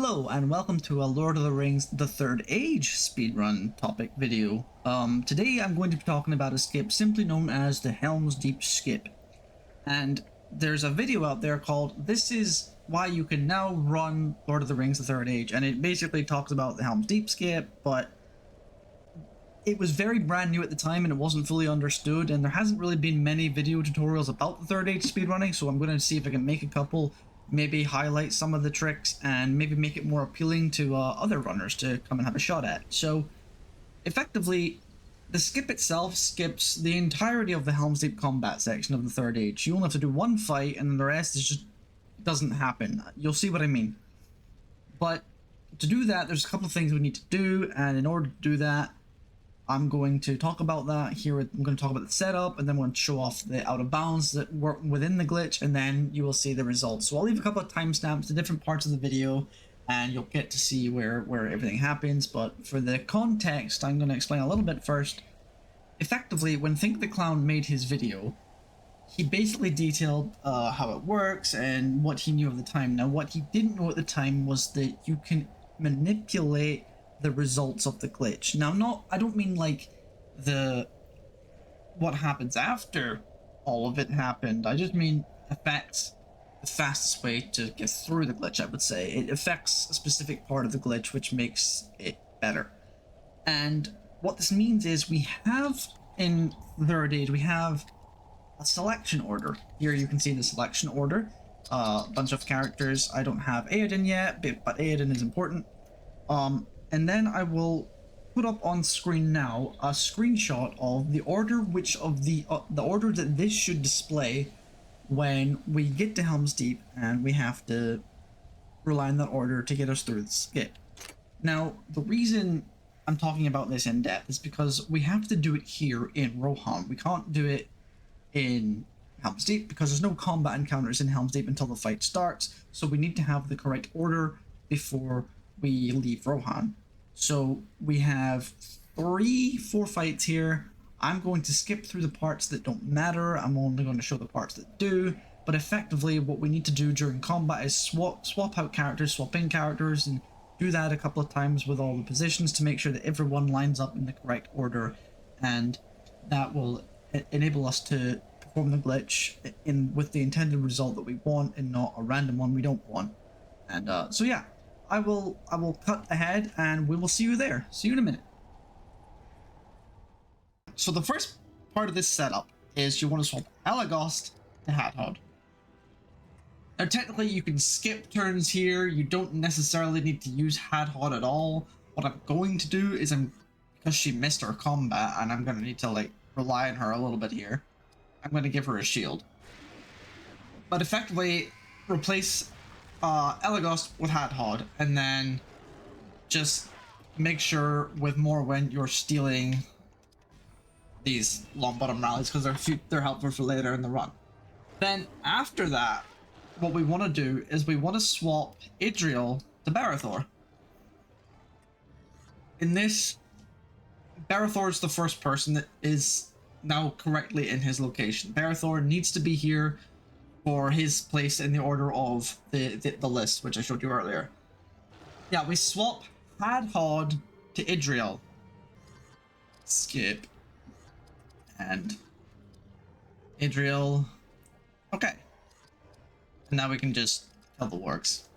Hello and welcome to a Lord of the Rings The Third Age speedrun topic video. Today I'm going to be talking about a skip simply known as the Helms Deep skip. And there's a video out there called This Is Why You Can Now Run Lord of the Rings The Third Age, and it basically talks about the Helms Deep skip, but it was very brand new at the time and it wasn't fully understood, and there hasn't really been many video tutorials about the Third Age speedrunning, so I'm going to see if I can make a couple, maybe highlight some of the tricks and maybe make it more appealing to other runners to come and have a shot at. So effectively, the skip itself skips the entirety of the Helm's Deep combat section of the Third Age. You only have to do one fight and then the rest is just doesn't happen. You'll see what I mean. But to do that, there's a couple of things we need to do, and in order to do that, I'm going to talk about that here. I'm going to talk about the setup, and then I'm going to show off the out of bounds that work within the glitch, and then you will see the results. So I'll leave a couple of timestamps to different parts of the video, and you'll get to see where everything happens. But for the context, I'm going to explain a little bit first. Effectively, when Think the Clown made his video, he basically detailed how it works and what he knew of the time. Now, what he didn't know at the time was that you can manipulate the results of the glitch. Now, I don't mean like what happens after all of it happened. I just mean affects the fastest way to get through the glitch, I would say. It affects a specific part of the glitch, which makes it better. And what this means is we have in Third Age, we have a selection order. Here you can see the selection order. A bunch of characters. I don't have Aodin yet, but Aodin is important. And then I will put up on screen now a screenshot of the order the order that this should display when we get to Helm's Deep, and we have to rely on that order to get us through the skip. Now, the reason I'm talking about this in depth is because we have to do it here in Rohan. We can't do it in Helm's Deep because there's no combat encounters in Helm's Deep until the fight starts, so we need to have the correct order before we leave Rohan. So we have 4 fights here. I'm going to skip through the parts that don't matter. I'm only going to show the parts that do. But effectively, what we need to do during combat is swap out characters, swap in characters, and do that a couple of times with all the positions to make sure that everyone lines up in the correct order. And that will enable us to perform the glitch with the intended result that we want and not a random one we don't want. And so yeah. I will cut ahead and we will see you there. See you in a minute. So the first part of this setup is you want to swap Elagos to Hadhod. Now technically you can skip turns here. You don't necessarily need to use Hadhod at all. What I'm going to do is because she missed her combat and I'm going to need to like rely on her a little bit here, I'm going to give her a shield. But effectively replace Elagos with Hadhod, and then just make sure with Morwen you're stealing these long bottom rallies because they're helpful for later in the run. Then after that, what we want to do is we want to swap Idriel to Barethor. In this, Barethor is the first person that is now correctly in his location. Barethor needs to be here for his place in the order of the list, which I showed you earlier. Yeah, we swap Hadhod to Idriel. Skip. And Idriel. Okay. And now we can just kill the works.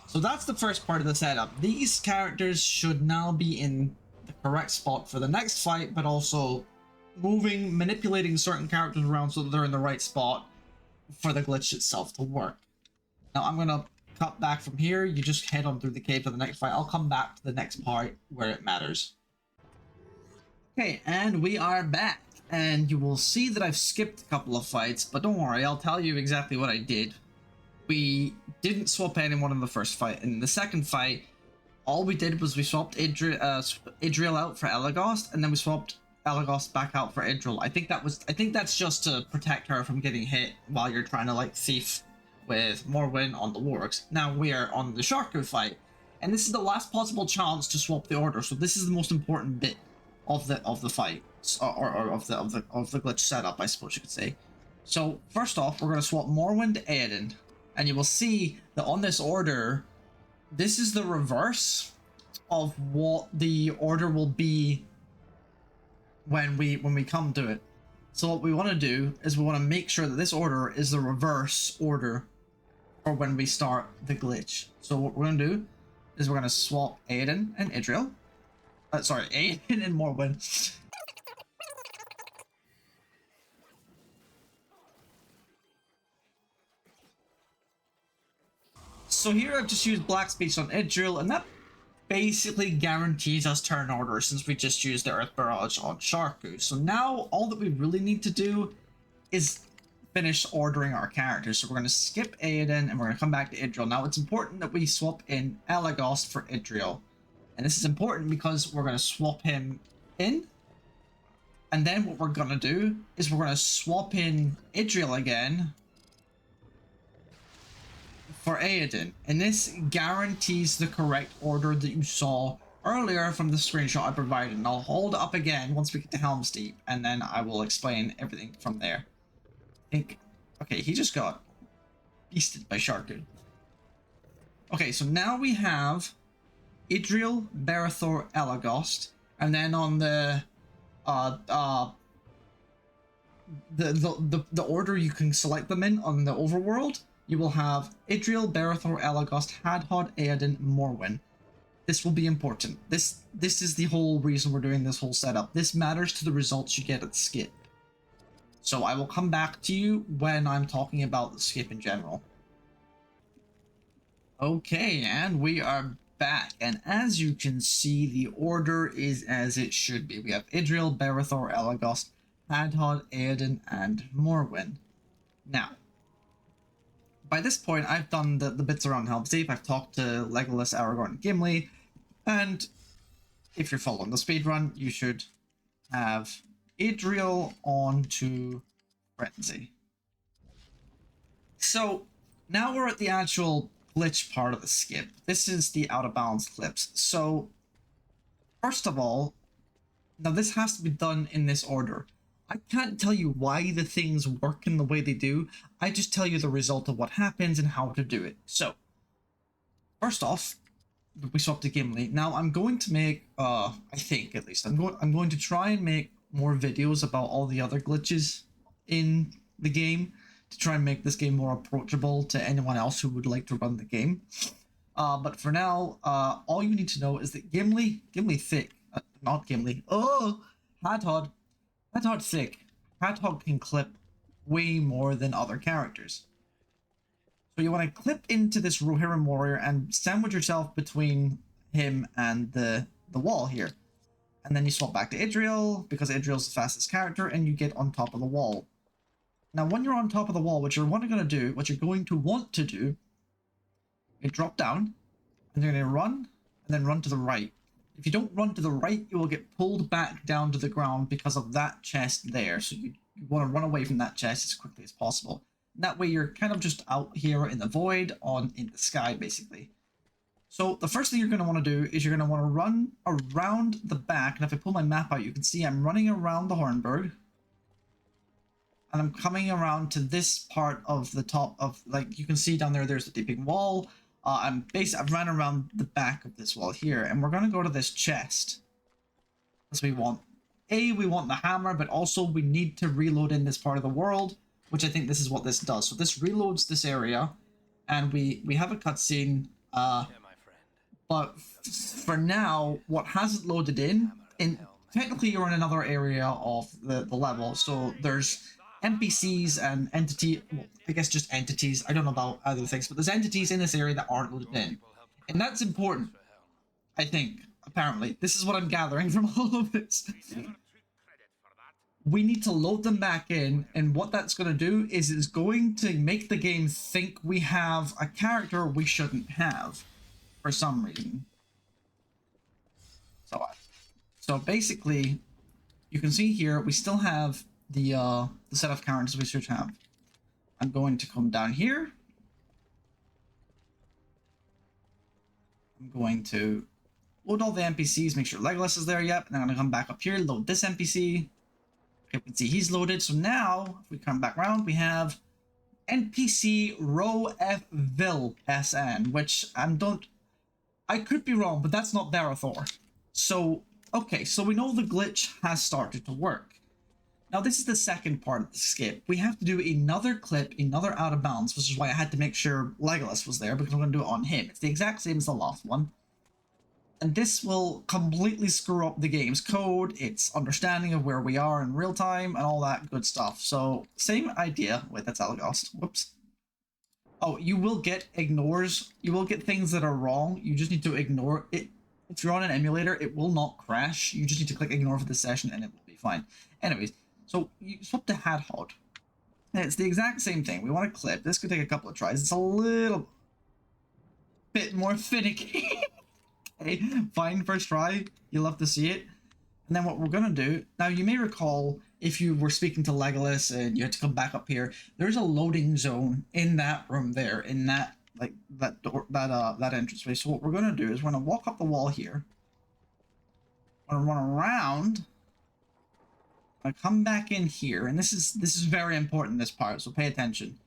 So that's the first part of the setup. These characters should now be in the correct spot for the next fight, but also manipulating certain characters around so that they're in the right spot for the glitch itself to work. Now I'm going to cut back from here. You just head on through the cave to the next fight. I'll come back to the next part where it matters. Okay, and we are back. And you will see that I've skipped a couple of fights, but don't worry, I'll tell you exactly what I did. We didn't swap anyone in the first fight. In the second fight, all we did was we swapped Idriel out for Elagos, and then we swapped Elagos back out for Idriel. I think that's just to protect her from getting hit while you're trying to like thief with Morwen on the wargs. Now we are on the Sharku fight, and this is the last possible chance to swap the order. So this is the most important bit of the fight, or of the glitch setup, I suppose you could say. So first off, we're going to swap Morwen to Aodin, And you will see that on this order, this is the reverse of what the order will be when we come to it. So what we want to do is we want to make sure that this order is the reverse order for when we start the glitch. So what we're going to do is we're going to swap Aiden and Idril. Sorry, Aiden and Morwen. So here I've just used Black Speech on Idril, and that basically guarantees us turn order since we just used the Earth Barrage on Sharku. So now all that we really need to do is finish ordering our characters. So we're going to skip Aiden and we're going to come back to Idril. Now it's important that we swap in Elagos for Idril. And this is important because we're going to swap him in. And then what we're going to do is we're going to swap in Idril again for Aiden, and this guarantees the correct order that you saw earlier from the screenshot I provided. And I'll hold it up again once we get to Helms Deep, and then I will explain everything from there. I think, okay, he just got beasted by Sharku. Okay, so now we have Idril, Berethor, Elagos, and then on the order you can select them in on the overworld, you will have Idril, Berethor, Elagos, Hadhod, Aedan, Morwen. This will be important. This is the whole reason we're doing this whole setup. This matters to the results you get at the skip. So I will come back to you when I'm talking about the skip in general. Okay, and we are back. And as you can see, the order is as it should be. We have Idril, Berethor, Elagos, Hadhod, Aedan, and Morwen. Now, by this point, I've done the bits around Helm's Deep. I've talked to Legolas, Aragorn, and Gimli. And if you're following the speedrun, you should have Idril on to Frenzy. So, now we're at the actual glitch part of the skip. This is the out of bounds clips. So, first of all, now this has to be done in this order. I can't tell you why the things work in the way they do. I just tell you the result of what happens and how to do it. So, first off, we swap to Gimli. Now I'm going to make, I think at least, I'm going to try and make more videos about all the other glitches in the game to try and make this game more approachable to anyone else who would like to run the game. But for now, all you need to know is that Gimli thick, not Gimli. Oh, Hadhod thick. Hadhod can clip way more than other characters. So you want to clip into this Rohirrim warrior and sandwich yourself between him and the wall here. And then you swap back to Idril, because Idril's the fastest character, and you get on top of the wall. Now when you're on top of the wall, what you're going to want to do, you drop down, and you're going to run, and then run to the right. If you don't run to the right, you will get pulled back down to the ground because of that chest there. So you want to run away from that chest as quickly as possible. And that way you're kind of just out here in the void, in the sky, basically. So the first thing you're going to want to do is you're going to want to run around the back. And if I pull my map out, you can see I'm running around the Hornburg. And I'm coming around to this part of the top of, like, you can see down there, there's the deeping wall. I've ran around the back of this wall here, and we're going to go to this chest. Because we want the hammer, but also we need to reload in this part of the world, which I think this is what this does. So this reloads this area, and we have a cutscene, but for now, what hasn't loaded in, technically you're in another area of the level, so there's NPCs and I guess just entities. I don't know about other things, but there's entities in this area that aren't loaded in. And that's important, I think, apparently. This is what I'm gathering from all of this. We need to load them back in, and what that's going to do is it's going to make the game think we have a character we shouldn't have, for some reason. So basically, you can see here, we still have the set of characters we should have. I'm going to come down here. I'm going to load all the NPCs, make sure Legolas is there, yep, and then I'm going to come back up here, load this NPC. Okay, we can see he's loaded, so now, if we come back around, we have NPC row Fvil SN, which I could be wrong, but that's not Verathor. So, okay, so we know the glitch has started to work. Now, this is the second part of the skip. We have to do another clip, another out of bounds, which is why I had to make sure Legolas was there, because I'm going to do it on him. It's the exact same as the last one. And this will completely screw up the game's code, its understanding of where we are in real time, and all that good stuff. So, same idea. Wait, that's Elagast. Whoops. Oh, you will get ignores. You will get things that are wrong. You just need to ignore it. If you're on an emulator, it will not crash. You just need to click ignore for the session, and it will be fine. Anyways, so you swap to Hadhod. And it's the exact same thing. We want to clip. This could take a couple of tries. It's a little bit more finicky. Okay, fine, first try. You'll love to see it. And then what we're going to do... Now, you may recall, if you were speaking to Legolas and you had to come back up here, there's a loading zone in that room there, in that, like, that door, that entranceway. So what we're going to do is we're going to walk up the wall here. We're going to run around. I'm going to come back in here. And this is very important, this part, so pay attention.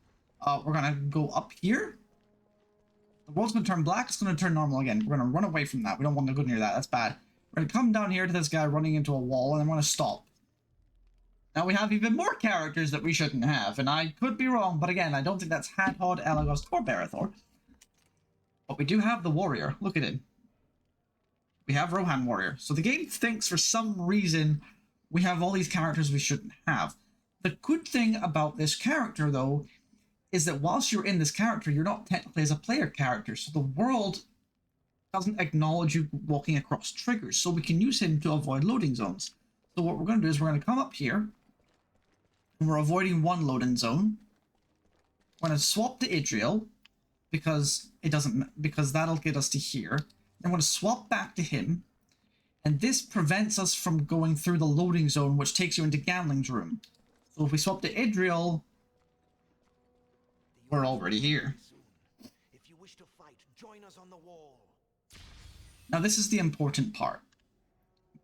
We're going to go up here. The world's going to turn black. It's going to turn normal again. We're going to run away from that. We don't want to go near that. That's bad. We're going to come down here to this guy running into a wall, and I'm going to stop. Now we have even more characters that we shouldn't have, and I could be wrong, but again, I don't think that's Hadhod, Elagast, or Verathor. But we do have the warrior. Look at him. We have Rohan Warrior. So the game thinks for some reason we have all these characters we shouldn't have. The good thing about this character, though, is that whilst you're in this character, you're not technically as a player character, so the world doesn't acknowledge you walking across triggers, so we can use him to avoid loading zones. So what we're going to do is we're going to come up here, and we're avoiding one loading zone. We're going to swap to Idriel, because that'll get us to here. Then we're going to swap back to him, and this prevents us from going through the loading zone, which takes you into Gamling's room. So if we swap to Idriel, we're already here. If you wish to fight, join us on the wall. Now this is the important part.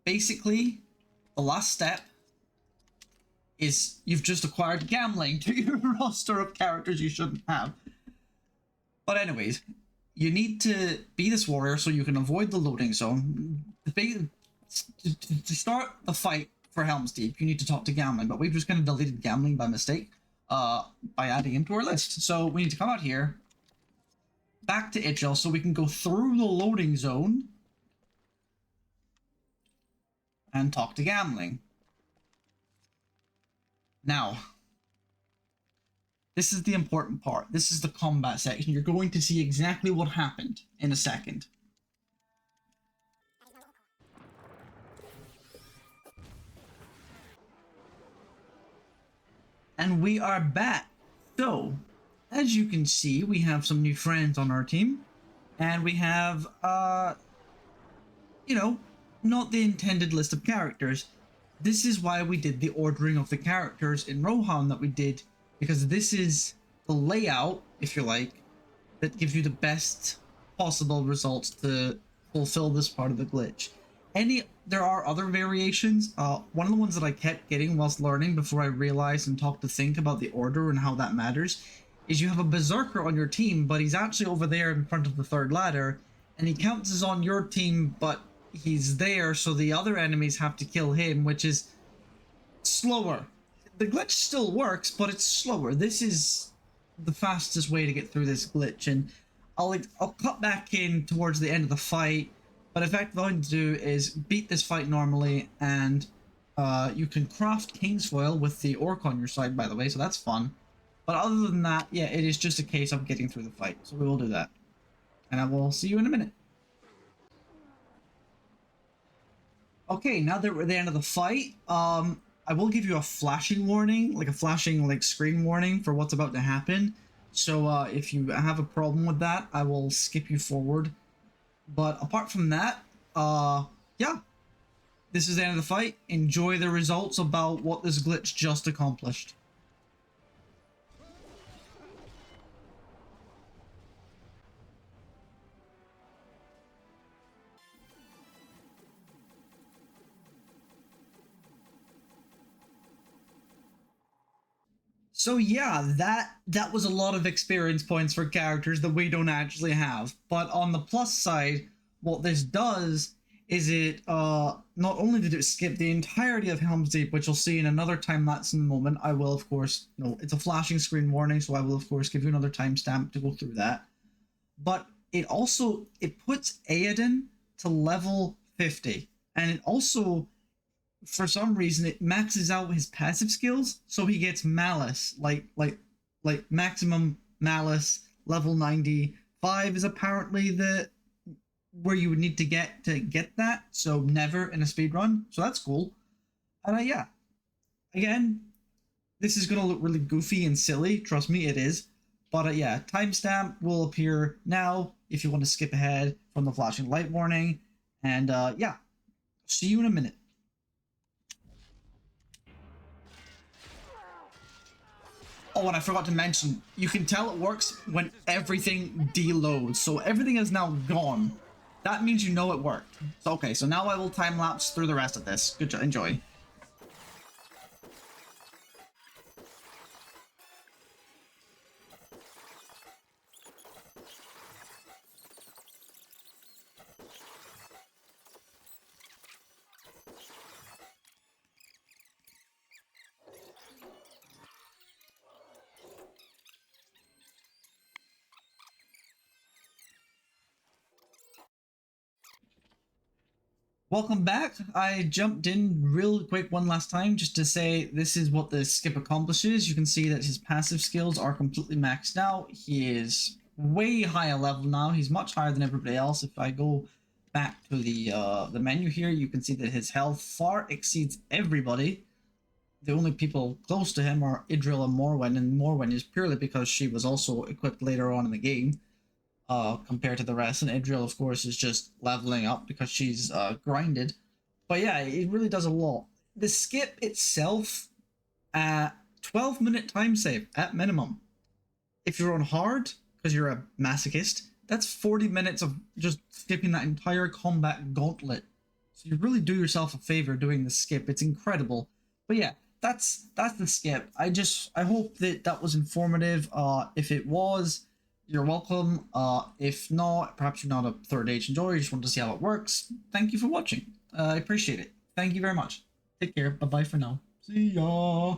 Basically, the last step is you've just acquired Gamling to your roster of characters you shouldn't have. But anyways, you need to be this warrior so you can avoid the loading zone. To start the fight for Helms Deep, you need to talk to Gamling, but we've just kind of deleted Gamling by mistake. By adding him to our list. So we need to come out here, back to Idriel, so we can go through the loading zone and talk to Gamling. Now, this is the important part. This is the combat section. You're going to see exactly what happened in a second. And we are back. So, as you can see, we have some new friends on our team. And we have, not the intended list of characters. This is why we did the ordering of the characters in Rohan that we did. Because this is the layout, if you like, that gives you the best possible results to fulfill this part of the glitch. There are other variations. One of the ones that I kept getting whilst learning before I realized and talked to think about the order and how that matters is you have a berserker on your team, but he's actually over there in front of the third ladder, and he counts as on your team, but he's there, so the other enemies have to kill him, which is slower. The glitch still works, but it's slower. This is the fastest way to get through this glitch, and I'll cut back in towards the end of the fight. But in fact, what I'm going to do is beat this fight normally, and you can craft King's Foil with the orc on your side, by the way, so that's fun. But other than that, yeah, it is just a case of getting through the fight, so we will do that. And I will see you in a minute. Okay, now that we're at the end of the fight, I will give you a flashing warning, like a flashing screen warning for what's about to happen. So if you have a problem with that, I will skip you forward. But apart from that, yeah, this is the end of the fight. Enjoy the results about what this glitch just accomplished. So yeah, that was a lot of experience points for characters that we don't actually have. But on the plus side, what this does is it not only did it skip the entirety of Helm's Deep, which you'll see in another time lapse in a moment. I will of course, no, it's a flashing screen warning, so I will of course give you another timestamp to go through that. But it puts Aiden to level 50, and it also, for some reason, it maxes out his passive skills, so he gets malice, like maximum malice level 95 is apparently the where you would need to get that. So never in a speed run, so that's cool. And yeah, again, this is gonna look really goofy and silly. Trust me, it is. But yeah, timestamp will appear now if you want to skip ahead from the flashing light warning. And yeah, see you in a minute. Oh, and I forgot to mention, you can tell it works when everything deloads. So everything is now gone. That means you know it worked. So okay, so now I will time lapse through the rest of this. Good job, enjoy. Welcome back. I jumped in real quick one last time just to say this is what the skip accomplishes. You can see that his passive skills are completely maxed out. He is way higher level now. He's much higher than everybody else. If I go back to the menu here, you can see that his health far exceeds everybody. The only people close to him are Idril and Morwen is purely because she was also equipped later on in the game. Compared to the rest, and Idril, of course, is just leveling up because she's grinded. But yeah, it really does a lot. The skip itself, 12-minute time save at minimum. If you're on hard, because you're a masochist, that's 40 minutes of just skipping that entire combat gauntlet. So you really do yourself a favor doing the skip. It's incredible. But yeah, that's the skip. I hope that was informative. If it was, you're welcome. If not, perhaps you're not a third age enjoyer, you just want to see how it works. Thank you for watching. I appreciate it. Thank you very much. Take care. Bye bye for now. See ya.